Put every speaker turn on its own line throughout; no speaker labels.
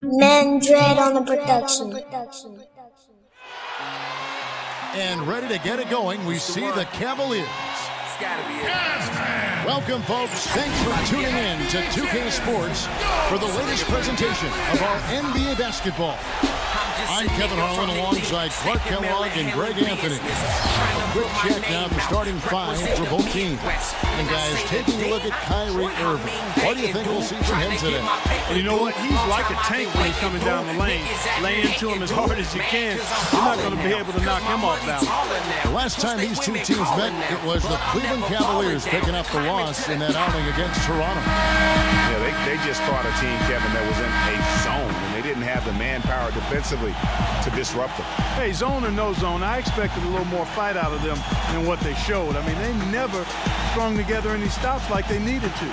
ManDread on the production.
And ready to get it going, we see the Cavaliers. Welcome, folks. Thanks for tuning in to 2K Sports for the latest presentation of our NBA basketball. I'm Kevin Harlan alongside Clark Kellogg and Greg Anthony. A quick check now the starting five for both teams. And guys, taking a look at Kyrie Irving. What do you think we'll see from him today?
Well, you know what? He's like a tank when he's coming down the lane. Lay into him as hard as you can. You're not going to be able to knock him off balance.
The last time these two teams met, it was the Cleveland Cavaliers picking up the loss in that outing against Toronto.
Yeah, they just fought a team, Kevin, that was in a zone, and they didn't have the manpower defensively to disrupt them.
Hey, zone or no zone, I expected a little more fight out of them than what they showed. I mean, they never strung together any stops like they needed to.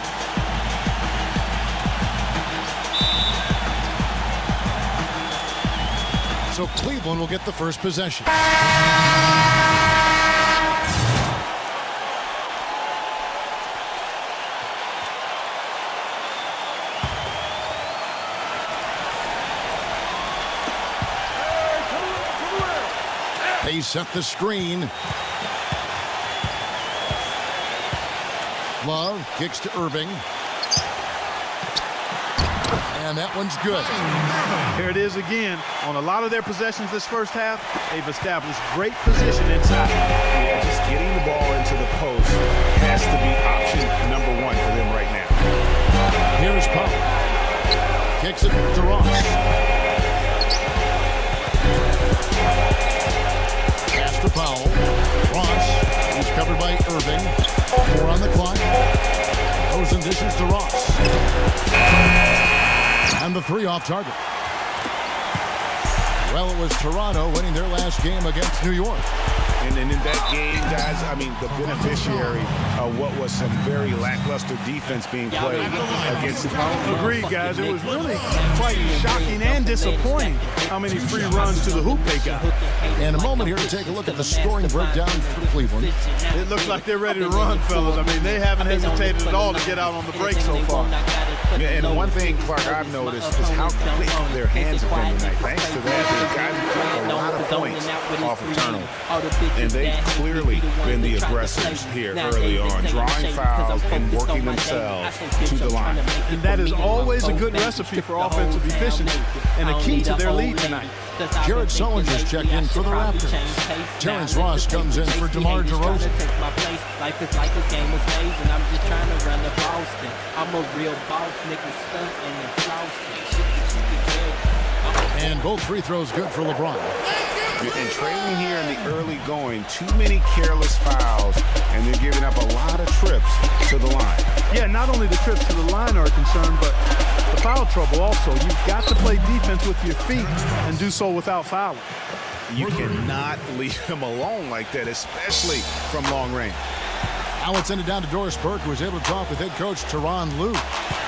So Cleveland will get the first possession. They set the screen. Love kicks to Irving. And that one's good.
Here it is again. On a lot of their possessions this first half, they've established great position inside.
Yeah, just getting the ball into the post has to be option number one for them right now.
Here's Powell. Kicks it to Ross. Pass to Powell. Ross is covered by Irving. 4 on the clock. Throws and dishes to Ross. And the 3 off target. Well, it was Toronto winning their last game against New York.
And in that game, guys, I mean, the beneficiary of what was some very lackluster defense being played against the
Agreed, guys. It was really quite shocking and disappointing how many free runs to the hoop they got.
And a moment here to take a look at the scoring breakdown for Cleveland.
It looks like they're ready to run, fellas. I mean, they haven't hesitated at all to get out on the break so far.
Yeah, and one thing, Clark, I've noticed is how quick their hands have been tonight. Thanks to that, they've gotten a lot of points off of turnover. And they've clearly been the aggressors here early on, drawing fouls and working themselves to the line.
And that is always a good recipe for offensive efficiency and a key to their lead tonight.
Jared Sullinger's checked in for the Raptors. Terrence Ross comes in for DeMar DeRozan.
Life is like a game of spades, and I'm just trying to run the Boston. I'm a real boss, nigga, stunt and flossing.
And both free throws good for LeBron.
And trailing here in the early going, too many careless fouls, and they're giving up a lot of trips to the line.
Yeah, not only the trips to the line are a concern, but the foul trouble also. You've got to play defense with your feet and do so without fouling.
You cannot leave him alone like that, especially from long range.
Now it's ended down to Doris Burke, who was able to talk with head coach Tyronn Lue.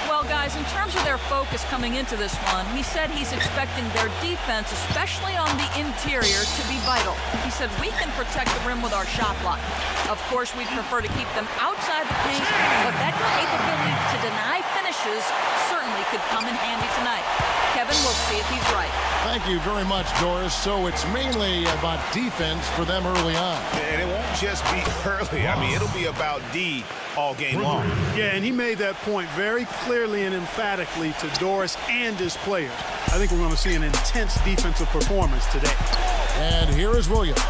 Well, guys, in terms of their focus coming into this one, he said he's expecting their defense, especially on the interior, to be vital. He said we can protect the rim with our shot block. Of course, we'd prefer to keep them outside the paint, but that capability to deny finishes certainly could come in handy tonight. Kevin, we'll see if he's right.
Thank you very much, Doris. So it's mainly about defense for them early on.
And it won't just be early. I mean, it'll be about D all game long.
Yeah, and he made that point very clearly and emphatically to Doris and his players. I think we're going to see an intense defensive performance today.
And here is Williams,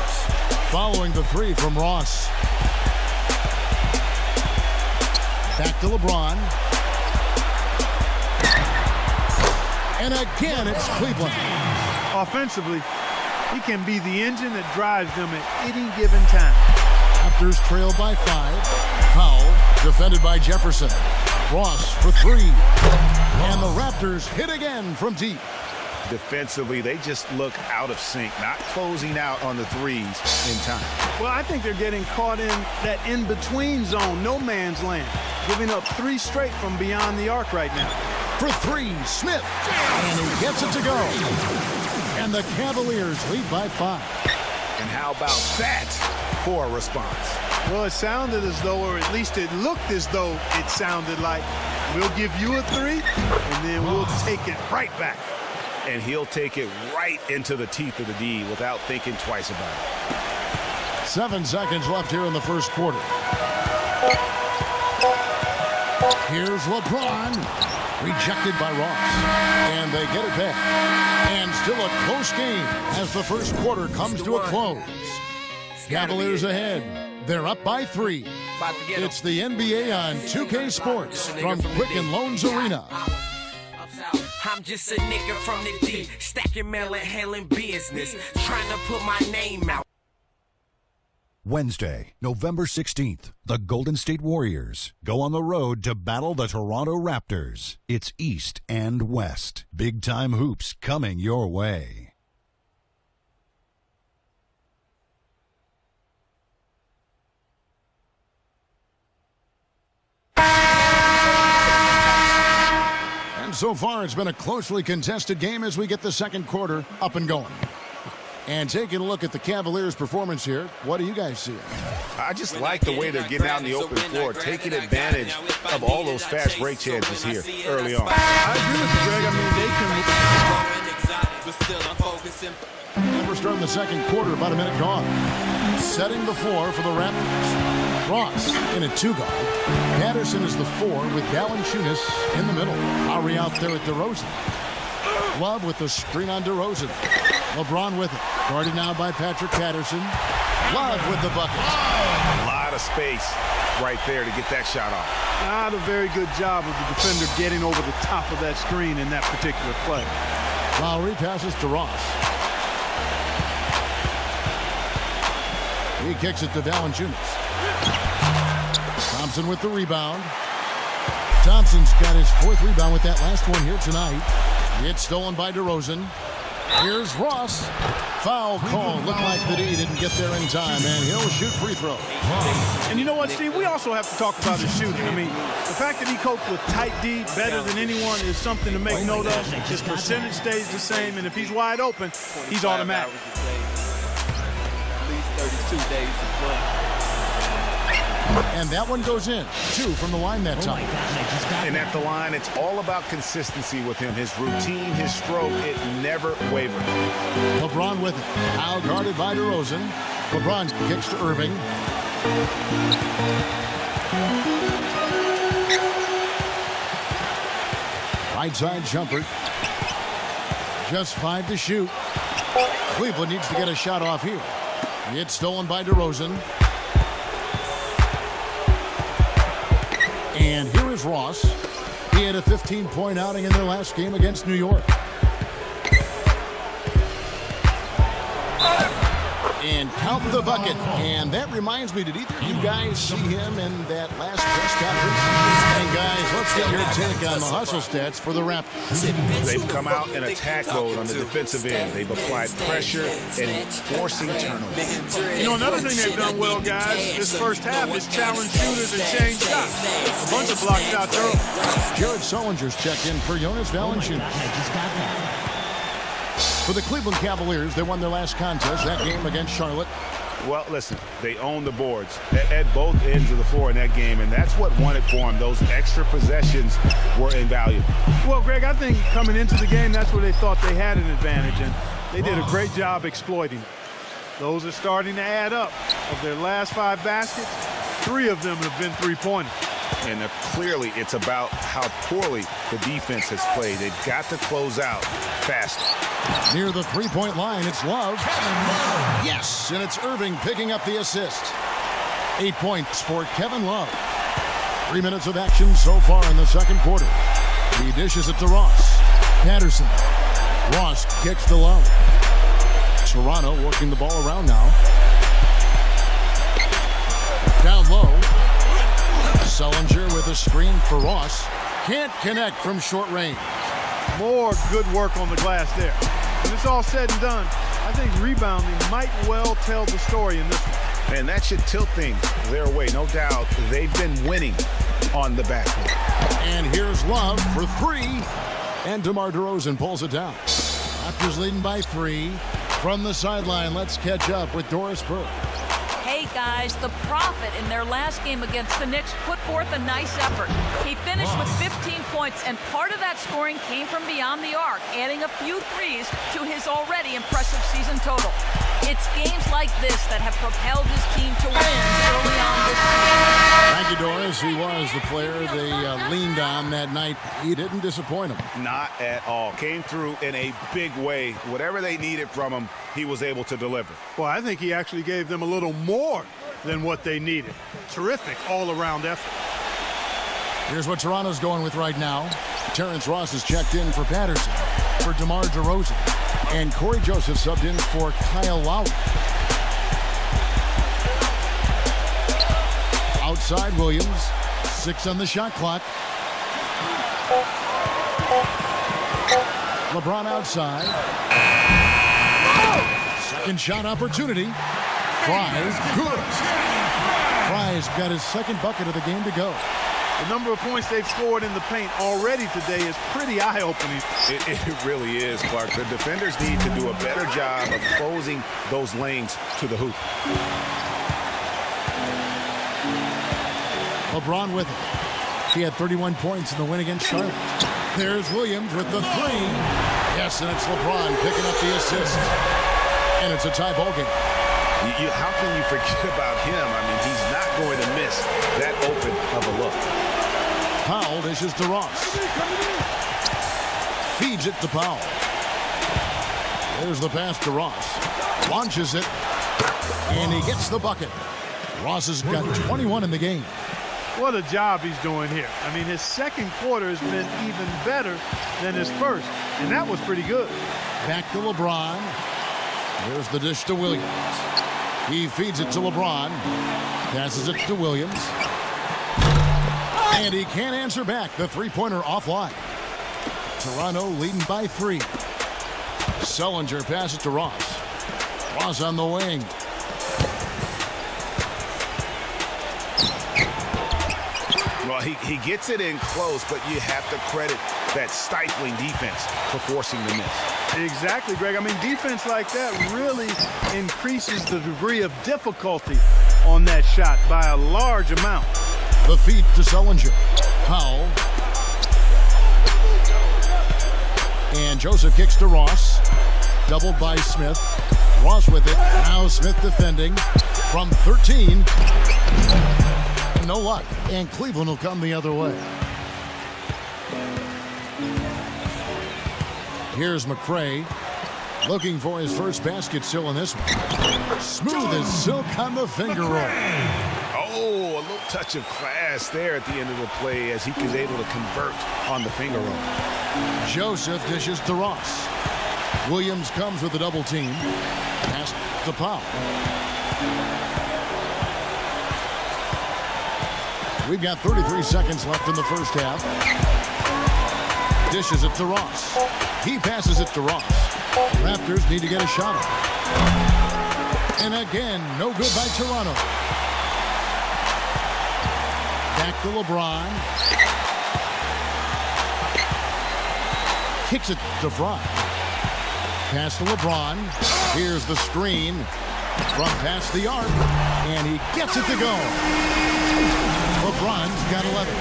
following the 3 from Ross. Back to LeBron. And again, it's Cleveland.
Offensively, he can be the engine that drives them at any given time.
Raptors trail by 5. Powell defended by Jefferson. Ross for 3. And the Raptors hit again from deep.
Defensively, they just look out of sync, not closing out on the threes in time.
Well, I think they're getting caught in that in-between zone, no man's land, giving up 3 straight from beyond the arc right now.
For 3, Smith. And he gets it to go. And the Cavaliers lead by 5.
And how about that for a response?
Well, it sounded as though, or at least it looked as though it sounded like, we'll give you a 3, and then we'll take it right back.
and he'll take it right into the teeth of the D without thinking twice about it.
7 seconds left here in the first quarter. Here's Lebron. Rejected by Ross. And they get it back. And still a close game as the first quarter comes to a close. Cavaliers ahead. They're up by 3. It's the NBA on 2K Sports from Quicken Loans Arena.
I'm just a nigga from the D, stacking mail and handling business, trying to put my name out.
Wednesday, November 16th, the Golden State Warriors go on the road to battle the Toronto Raptors. It's East and West. Big-time hoops coming your way.
And so far, it's been a closely contested game as we get the second quarter up and going. And taking a look at the Cavaliers' performance here, what do you guys see?
I just like the way they're getting out in the open floor, taking advantage of all those fast break chances here early on.
I agree with you, Greg. I mean,
We're starting the second quarter, about a minute gone. Setting the floor for the Raptors. Ross in a 2-guard. Patterson is the 4 with Valanciunas in the middle. Lowry out there at DeRozan. Love with the screen on DeRozan. LeBron with it. Guarded now by Patrick Patterson. Love with the bucket.
A lot of space right there to get that shot off.
not a very good job of the defender getting over the top of that screen in that particular play.
Lowry passes to Ross. He kicks it to Valanciunas. Thompson with the rebound. Thompson's got his 4th rebound with that last one here tonight. It's stolen by DeRozan. Here's Ross. Foul call. Looked like the D didn't get there in time, and he'll shoot free throw.
And you know what, Steve? We also have to talk about his shooting. I mean, the fact that he copes with tight D better than anyone is something to make note of. His percentage stays the same, and if he's wide open, he's automatic.
At least 32 days of play.
And that one goes in. 2 from the line that time.
And at the line, it's all about consistency with him. His routine, his stroke, it never wavered.
LeBron with it. Now guarded by DeRozan. LeBron kicks to Irving. Right side jumper. Just 5 to shoot. Cleveland needs to get a shot off here. It's stolen by DeRozan. And here is Ross. He had a 15-point outing in their last game against New York. And count the bucket. And that reminds me, did either of you guys see him in that last press conference? And guys, let's get your take on the hustle stats for the Raptors.
They've come out in attack mode on the defensive end. They've applied pressure and forcing turnovers.
You know, another thing they've done well, guys, this first half is challenge shooters and change shots. A bunch of block shots early.
Jared Sullinger's checked in for Jonas Valanciunas. For the Cleveland Cavaliers, they won their last contest, that game against Charlotte.
Well, listen, they own the boards at both ends of the floor in that game, and that's what won it for them. Those extra possessions were invaluable.
Well, Greg, I think coming into the game, that's where they thought they had an advantage, and they did a great job exploiting it. Those are starting to add up. Of their last 5 baskets, 3 of them have been three-pointers.
And clearly it's about how poorly the defense has played. They've got to close out faster.
Near the three-point line, it's Love. Yes, and it's Irving picking up the assist. 8 points for Kevin Love. 3 minutes of action so far in the second quarter. He dishes it to Ross. Patterson. Ross kicks to Love. Toronto working the ball around now. Down low. Sullinger with a screen for Ross. Can't connect from short range.
More good work on the glass there. When it's all said and done, I think rebounding might well tell the story in this one.
And that should tilt things their way, no doubt. They've been winning on the backcourt.
And here's Love for 3. And DeMar DeRozan pulls it down. Raptors leading by 3. From the sideline, let's catch up with Doris Burke.
Hey hey guys, the Prophet in their last game against the Knicks put forth a nice effort. He finished with 15 points, and part of that scoring came from beyond the arc, adding a few threes to his already impressive season total. It's games like this that have propelled his team to wins early on this season.
Thank you, Doris. He was the player they leaned on that night. He didn't disappoint them.
Not at all. Came through in a big way. Whatever they needed from him, he was able to deliver.
Well, I think he actually gave them a little more than what they needed. Terrific all-around effort.
Here's what Toronto's going with right now. Terrence Ross is checked in for Patterson, for DeMar DeRozan, and Corey Joseph subbed in for Kyle Lowry. Outside Williams, 6 on the shot clock. LeBron outside. Second shot opportunity. Fry's good. Fry's got his second bucket of the game to go.
The number of points they've scored in the paint already today is pretty eye-opening.
It really is, Clark. The defenders need to do a better job of closing those lanes to the hoop.
LeBron with it. He had 31 points in the win against Charlotte. There's Williams with the 3. Yes, and it's LeBron picking up the assist. And it's a tie ball game.
How can you forget about him? I mean, he's not going to miss that open of a look.
Powell dishes to Ross. Feeds it to Powell. There's the pass to Ross. Launches it. And he gets the bucket. Ross has got 21 in the game.
What a job he's doing here. I mean, his second quarter has been even better than his first, and that was pretty good.
Back to LeBron. There's the dish to Williams. He feeds it to LeBron. Passes it to Williams. And he can't answer back. The three-pointer offline. Toronto leading by 3. Sullinger passes to Ross. Ross on the wing.
Well, he gets it in close, but you have to credit that stifling defense for forcing the miss.
Exactly, Greg. I mean, defense like that really increases the degree of difficulty on that shot by a large amount.
The feed to Sullinger. Powell. And Joseph kicks to Ross. Doubled by Smith. Ross with it. Now Smith defending from 13. No luck. And Cleveland will come the other way. Here's McRae. Looking for his first basket still in this one. Smooth as silk on the finger roll.
Oh, a little touch of class there at the end of the play as he was able to convert on the finger roll.
Joseph dishes to Ross. Williams comes with a double team. Pass to Powell. We've got 33 seconds left in the first half. Dishes it to Ross. He passes it to Ross. Raptors need to get a shot off. And again, no good by Toronto. Back to LeBron. Kicks it to Fry. Pass to LeBron. Here's the screen from past the arc. And he gets it to go. LeBron's got 11.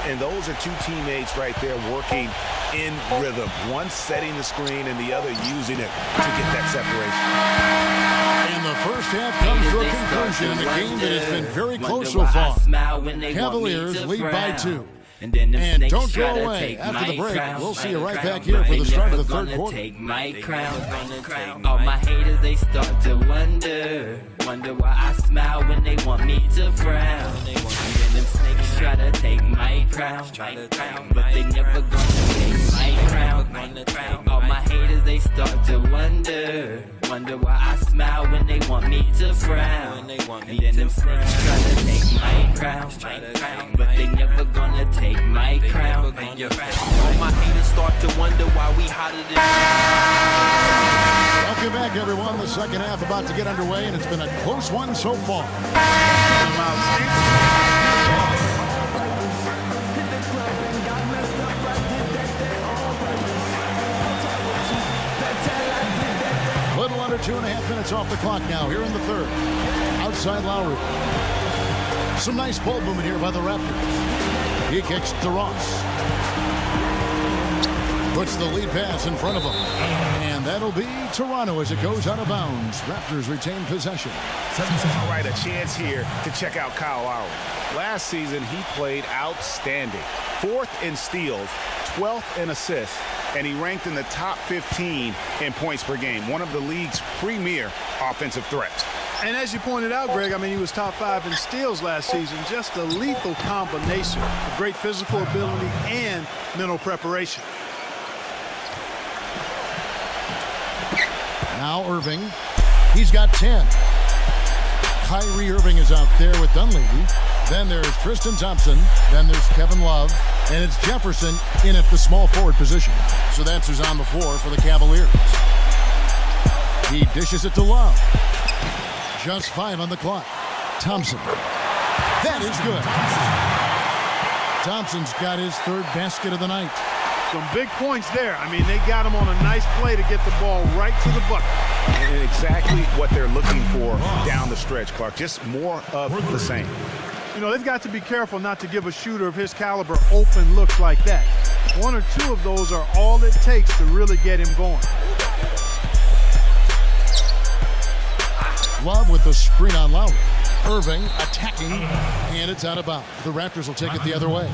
And those are two teammates right there working in rhythm. One setting the screen and the other using it to get that separation.
And the first half comes to a conclusion in a game that has been very close so far. Cavaliers lead by 2. And don't go away. After the break, we'll see you right back here for the start of the third quarter.
Take my crown. All my haters, they start to wonder why I smile when they want me to frown. And then them snakes try to take my crown, but they never gonna take my crown. All my haters, they start to wonder why I smile when they want me to frown. And then them snakes try to take my crown, but they never gonna take my crown. All my haters start to wonder why we hotter than.
Welcome back, everyone. The second half about to get underway, and it's been a close one so far. under 2.5 minutes off the clock now here in the third. Outside Lowry. Some nice ball movement here by the Raptors. He kicks to Ross. Puts the lead pass in front of him. And that'll be Toronto as it goes out of bounds. Raptors retain possession.
All right, a chance here to check out Kyle Lowry. Last season, he played outstanding. 4th in steals, 12th in assists, and he ranked in the top 15 in points per game. One of the league's premier offensive threats.
And as you pointed out, Greg, I mean, he was top 5 in steals last season. Just a lethal combination of great physical ability and mental preparation.
Now Irving. He's got 10. Kyrie Irving is out there with Dunleavy. Then there's Tristan Thompson. Then there's Kevin Love. And it's Jefferson in at the small forward position. So that's who's on the floor for the Cavaliers. He dishes it to Love. Just 5 on the clock. Thompson. That is good. Thompson's got his 3rd basket of the night.
Some big points there. I mean, they got him on a nice play to get the ball right to the bucket.
And exactly what they're looking for down the stretch, Clark. Just more of the same.
You know, they've got to be careful not to give a shooter of his caliber open looks like that. 1 or 2 of those are all it takes to really get him going.
Love with the screen on Lowry. Irving attacking, and it's out of bounds. The Raptors will take it the other way.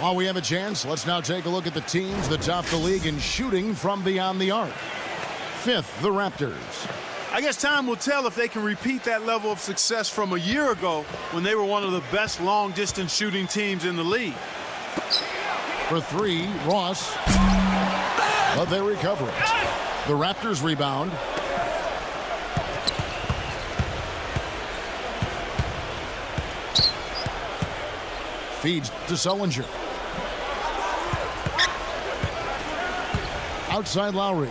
While we have a chance, let's now take a look at the teams that top the league in shooting from beyond the arc. 5th, the Raptors.
I guess time will tell if they can repeat that level of success from a year ago when they were one of the best long-distance shooting teams in the league.
For 3, Ross. But they recover it. The Raptors rebound. Feeds to Sullinger. Outside Lowry.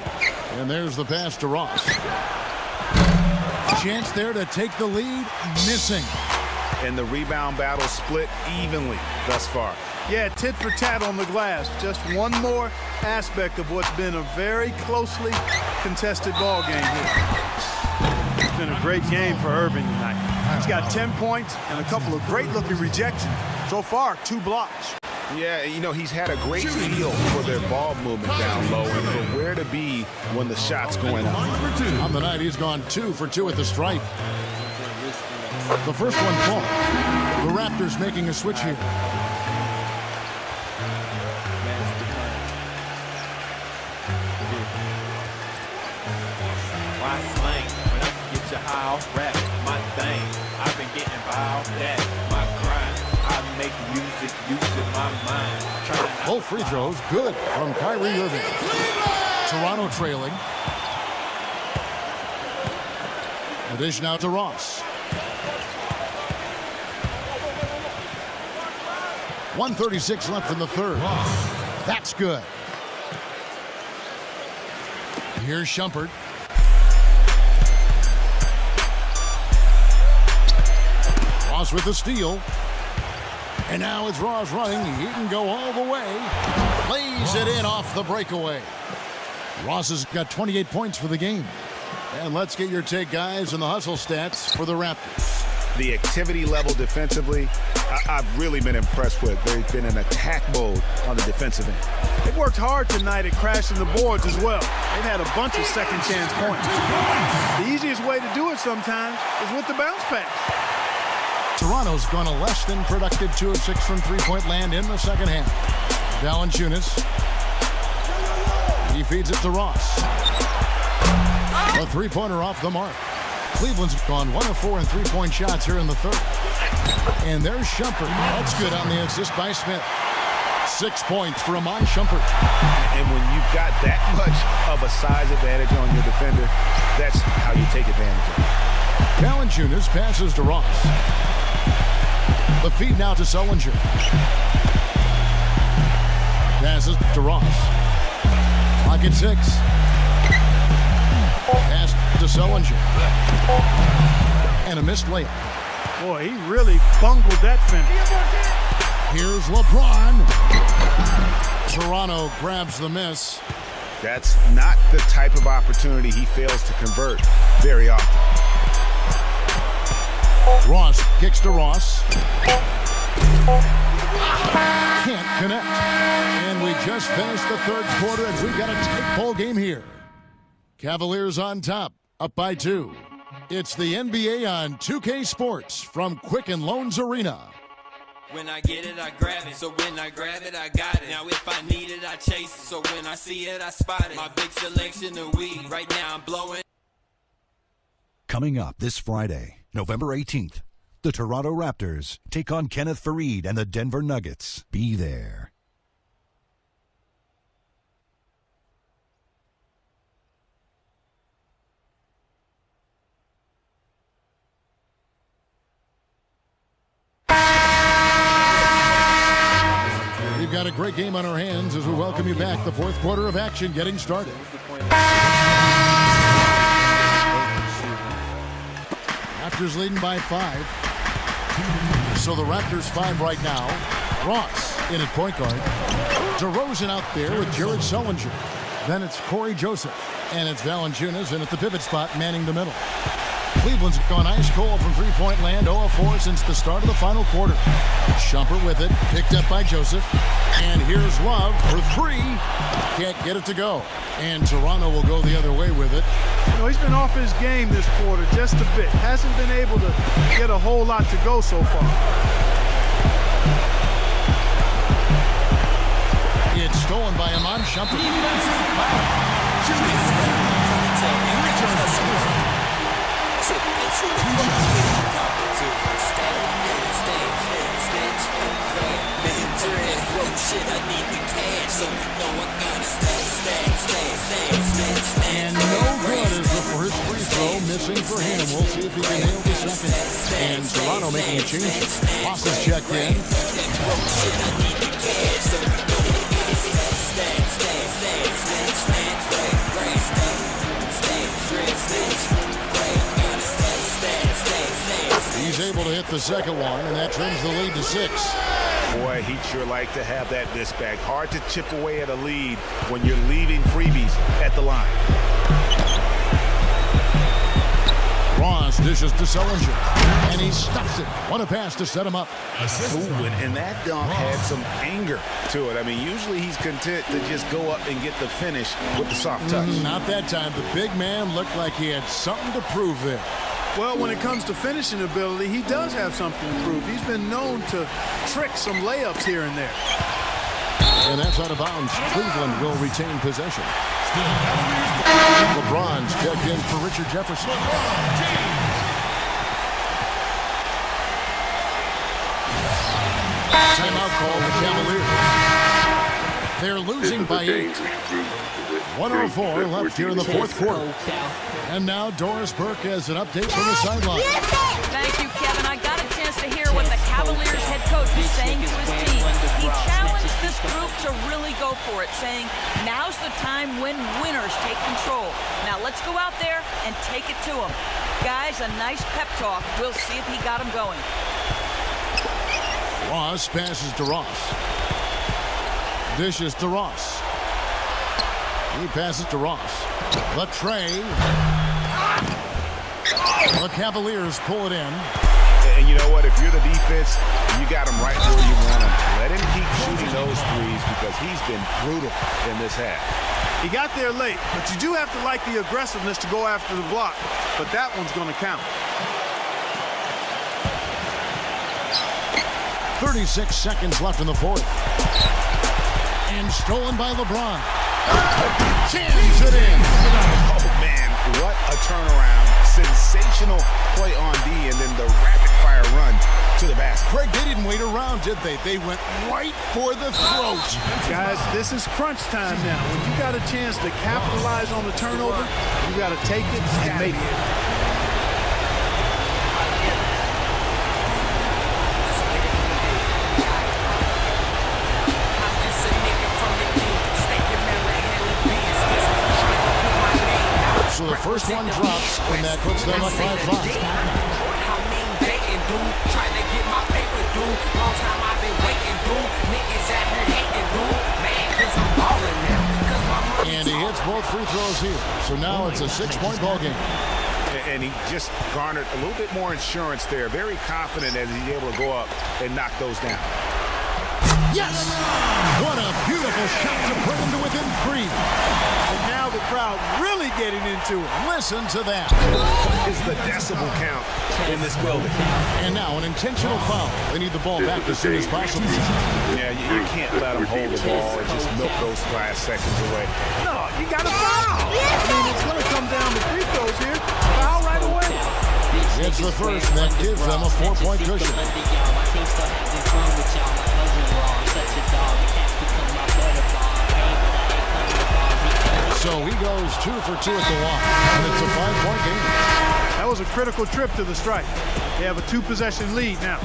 And there's the pass to Ross. Chance there to take the lead. Missing.
And the rebound battle split evenly thus far.
Yeah, tit for tat on the glass. Just one more aspect of what's been a very closely contested ball game here. It's been a great game for Irving tonight. He's got 10 points and a couple of great-looking rejections. So far, 2 blocks.
Yeah, you know, he's had a great feel for their ball movement down low and for where to be when the shot's going up.
On the night, he's gone 2 for 2 at the stripe. The first one falls. The Raptors making a switch here.
Why slang when I can get you high off rap? My thing, I've been getting by off that. My grind, I make music using my mind.
Both free throws good from Kyrie Irving. Toronto trailing. The dish now to Ross. 1:36 left in the third. That's good. Here's Shumpert. Ross with the steal. And now it's Ross running. He can go all the way. Lays it in off the breakaway. Ross has got 28 points for the game. And let's get your take, guys, on the hustle stats for the Raptors.
The activity level defensively, I've really been impressed with. They've been in attack mode on the defensive end.
They've worked hard tonight at crashing the boards as well. They've had a bunch of second chance points. The easiest way to do it sometimes is with the bounce pass.
Toronto's gone a less than productive 2 of 6 from three-point land in the second half. Valanciunas. He feeds it to Ross. A three-pointer off the mark. Cleveland's gone 1 of 4 in three-point shots here in the third. And there's Shumpert. That's good on the assist by Smith. 6 points for Amon Shumpert.
And when you've got that much of a size advantage on your defender, that's how you take advantage of it.
Valanciunas passes to Ross. The feed now to Sullinger. Passes to Ross. Clock at 6. Pass to Sullinger. And a missed layup.
Boy, he really bungled that finish.
Here's LeBron. Toronto grabs the miss.
That's not the type of opportunity he fails to convert very often.
Ross kicks to Ross. Can't connect. And we just finished the third quarter, and we've got a tight ball game here. Cavaliers on top, up by 2. It's the NBA on 2K Sports from Quicken Loans Arena.
When I get it, I grab it. So when I grab it, I got it. Now if I need it, I chase it. So when I see it, I spot it. My big selection of weed. Right now I'm blowing.
Coming up this Friday, November 18th, the Toronto Raptors take on Kenneth Faried and the Denver Nuggets. Be there.
We've got a great game on our hands as we welcome you back. The fourth quarter of action getting started. Raptors leading by 5. So the Raptors 5 right now. Ross in at point guard. DeRozan out there with Jared Sullinger. Then it's Corey Joseph. And it's Valanciunas in at the pivot spot, manning the middle. Cleveland's gone ice cold from three-point land, 0 of 4 since the start of the final quarter. Shumpert with it, picked up by Joseph. And here's Love for 3. Can't get it to go. And Toronto will go the other way with it.
You know, he's been off his game this quarter just a bit. Hasn't been able to get a whole lot to go so far.
It's stolen by Iman Shumpert. And no good is the first free throw missing for him. We'll see if he can nail the second. And Toronto making a change. Ross is checked in. He's able to hit the second one, and that trims the lead to 6.
Boy, he'd sure like to have that this back. Hard to chip away at a lead when you're leaving freebies at the line.
Ross dishes to Sullinger, and he stuffs it. What a pass to set him up.
Ooh, and that dunk had some anger to it. I mean, usually he's content to just go up and get the finish with the soft touch.
Not that time. The big man looked like he had something to prove there.
Well, when it comes to finishing ability, he does have something to prove. He's been known to trick some layups here and there.
And that's out of bounds. Cleveland will retain possession. LeBron's checked in for Richard Jefferson. Timeout call the Cavaliers. They're losing by 8. 1:04 left here in the fourth quarter. And now Doris Burke has an update from the sideline.
Thank you, Kevin. I got a chance to hear what the Cavaliers head coach is saying to his team. He challenged this group to really go for it, saying, now's the time when winners take control. Now let's go out there and take it to them. Guys, a nice pep talk. We'll see if he got them going.
Ross passes to Ross. Dishes to Ross. He passes to Ross. The tray. The Cavaliers pull it in.
And you know what? If you're the defense, you got him right where you want him. Let him keep shooting those threes because he's been brutal in this half.
He got there late, but you do have to like the aggressiveness to go after the block. But that one's going to count.
36 seconds left in the fourth. And stolen by LeBron. Jams it in.
Oh, man, what a turnaround. Sensational play on D, and then the rapid-fire run to the basket.
Craig, they didn't wait around, did they? They went right for the throat.
Guys, this is crunch time now. When you got a chance to capitalize on the turnover, you got to take it and make it.
So the first one drops, and that puts them up 5-5.
Trying to get my paper, dude. Long time I've been waiting, dude. Niggas out here hating, dude. Man, cause I'm ballin' now. Cause my
And he hits both free throws here. So now it's a 6-point ball game.
And he just garnered a little bit more insurance there. Very confident as he's able to go up and knock those down.
Yes! What a beautiful shot to bring him to within 3.
And now the crowd really getting into it.
Listen to that.
Is the decibel count in this building.
And now an intentional foul. They need the ball back as soon as possible.
Yeah, you can't let them hold the ball and just milk those last seconds away.
No, you got to foul. I mean, it's going to come down to free throws here. Foul right away.
It's the first, and that gives them a 4-point cushion. So he goes 2 for 2 at the line, and it's a 5-point game.
That was a critical trip to the strike. They have a 2-possession lead now.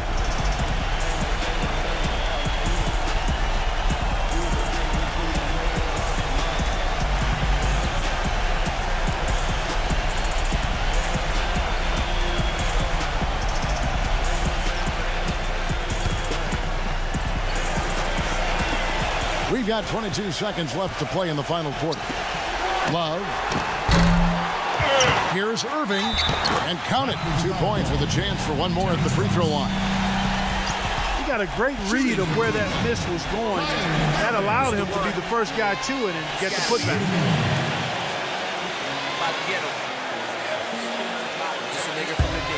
We've got 22 seconds left to play in the final quarter. Love. Here's Irving. And count it. 2 points with a chance for one more at the free throw line.
He got a great read of where that miss was going. That allowed him to be the first guy to it and get the putback.
Just a nigga from the D.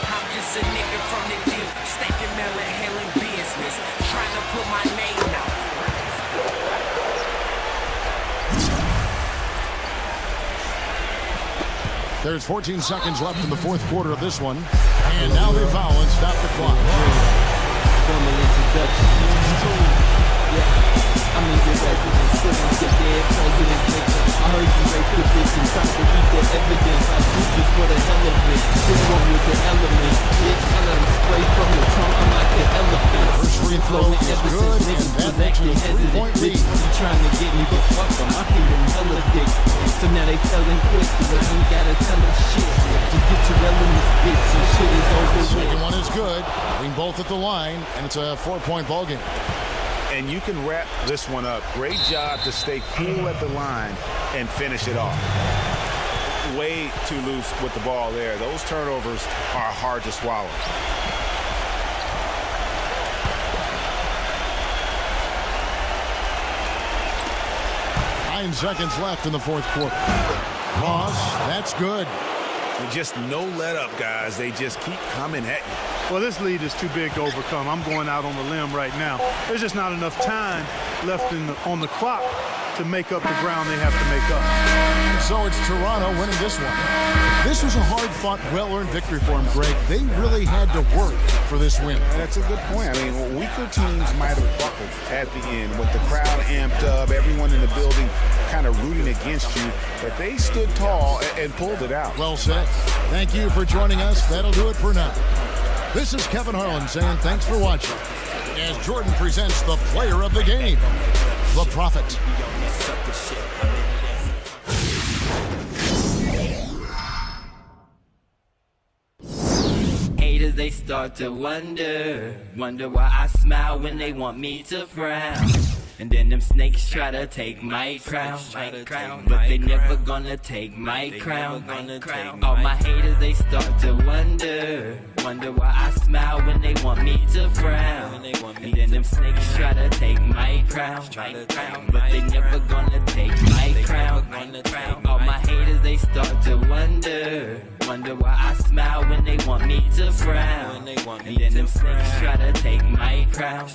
I'm just a nigga from the D. Stacking melon, handling business. Trying to put my name out.
There's 14 seconds left in the fourth quarter of this one. And now they foul and stop the clock.
Formal introduction. I mean, your residents sitting, get dead presidents. I heard you rape the bitch and try to eat the evidence. I do this for the hell of it. This one with the elements. Bitch, I let them spray from the trunk. I'm like the elephant.
First free throw is good, and that makes it a 3-point lead.
You trying to get me, but fuck them. I feed them hella dick. So now they selling quick, but you ain't gotta tell them shit. Just get your elements, bitch, and shit is over.
Second one is good. Being both at the line, and it's a 4-point ball game.
And you can wrap this one up. Great job to stay cool at the line and finish it off. Way too loose with the ball there. Those turnovers are hard to swallow.
Seconds left in the fourth quarter. Ross, that's good.
And just no let up, guys. They just keep coming at you.
Well, this lead is too big to overcome. I'm going out on the limb right now. There's just not enough time left on the clock to make up the ground they have to make up.
So it's Toronto winning this one. This was a hard-fought, well-earned victory for them, Greg. They really had to work for this win.
That's a good point. I mean, weaker teams might have buckled at the end with the crowd amped up, everyone in the building kind of rooting against you, but they stood tall and pulled it out.
Well said. Thank you for joining us. That'll do it for now. This is Kevin Harlan saying thanks for watching as Jordan presents the player of the game, the Prophet.
Haters, they start to wonder why I smile when they want me to frown. And then them snakes try to take my crown, but they never gonna take my crown. All my haters, they start to wonder why I smile when they want me to frown. And then them snakes try to take my crown, but they never gonna take my crown. All my haters, they start to wonder why I smile when they want me to frown. And then them snakes try to take my crown,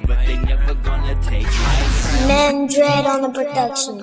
but they never gonna take my crown.
ManDread on the production.